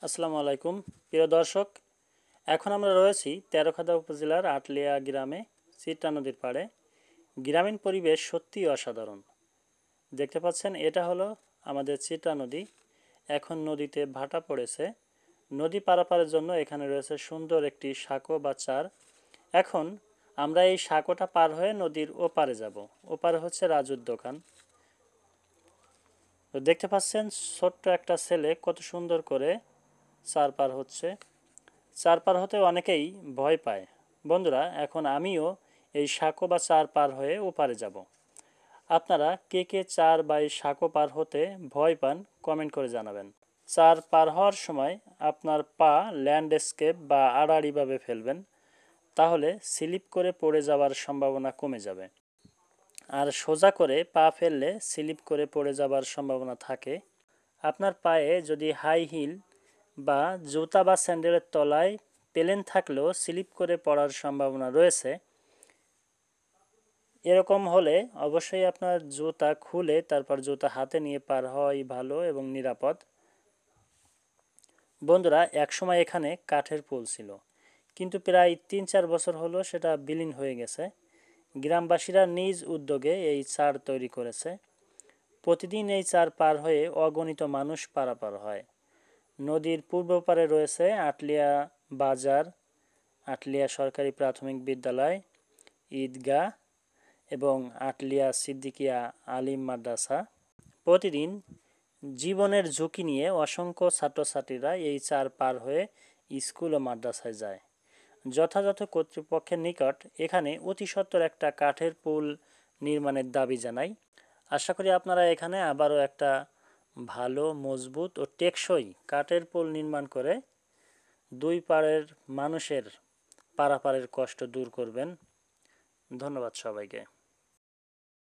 আসসালামু আলাইকুম প্রিয় দর্শক। এখন আমরা রয়েছি তেরখাদা উপজেলার আটলিয়া গ্রামে, চিত্রা নদীর পাড়ে। গ্রামীণ পরিবেশ সত্যিই অসাধারণ। দেখতে পাচ্ছেন, এটা হলো আমাদের চিত্রা নদী। এখন নদীতে ভাটা পড়েছে। নদী পারাপারের জন্য এখানে রয়েছে সুন্দর একটি সাঁকো বা চার। এখন আমরা এই সাঁকোটা পার হয়ে নদীর ওপারে যাব। ওপারে হচ্ছে রাজুর দোকান। তো দেখতে পাচ্ছেন ছোট্ট একটা ছেলে কত সুন্দর করে চার পার হচ্ছে। চার পার হতে অনেকেই ভয় পায়। বন্ধুরা, এখন আমিও এই সাঁকো বা চার পার হয়ে ওপারে যাব। আপনারা কে কে চার বা এই সাঁকো পার হতে ভয় পান কমেন্ট করে জানাবেন। চার পার হওয়ার সময় আপনার পা ল্যান্ডস্কেপ বা আড়াআড়িভাবে ফেলবেন, তাহলে স্লিপ করে পড়ে যাওয়ার সম্ভাবনা কমে যাবে। আর সোজা করে পা ফেললে স্লিপ করে পড়ে যাবার সম্ভাবনা থাকে। আপনার পায়ে যদি হাই হিল বা জুতা বা স্যান্ডেলের তলায় প্লেন থাকলেও স্লিপ করে পড়ার সম্ভাবনা রয়েছে। এরকম হলে অবশ্যই আপনার জুতা খুলে তারপর জুতা হাতে নিয়ে পার হওয়াই ভালো এবং নিরাপদ। বন্ধুরা, একসময় এখানে কাঠের পুল ছিল, কিন্তু প্রায় ৩-৪ বছর হলো সেটা বিলীন হয়ে গেছে। গ্রামবাসীরা নিজ উদ্যোগে এই চার তৈরি করেছে। প্রতিদিন এই চার পার হয়ে অগণিত মানুষ পারাপার হয়। নদীর পূর্ব পারে রয়েছে আটলিয়া বাজার, আটলিয়া সরকারি প্রাথমিক বিদ্যালয়, ঈদগাহ এবং আটলিয়া সিদ্দিকিয়া আলিম মাদ্রাসা। প্রতিদিন জীবনের ঝুঁকি নিয়ে অসংখ্য ছাত্রছাত্রীরা এই চার পার হয়ে স্কুল ও মাদ্রাসায় যায়। যথাযথ কর্তৃপক্ষের নিকট এখানে অতি সত্বর একটা কাঠের পুল নির্মাণের দাবি জানাই। আশা করি আপনারা এখানে আবারও একটা ভালো, মজবুত ও টেকসই কাঠের পুল নির্মাণ করে দুই পাড়ের মানুষের পারাপারের কষ্ট দূর করবেন। ধন্যবাদ সবাইকে।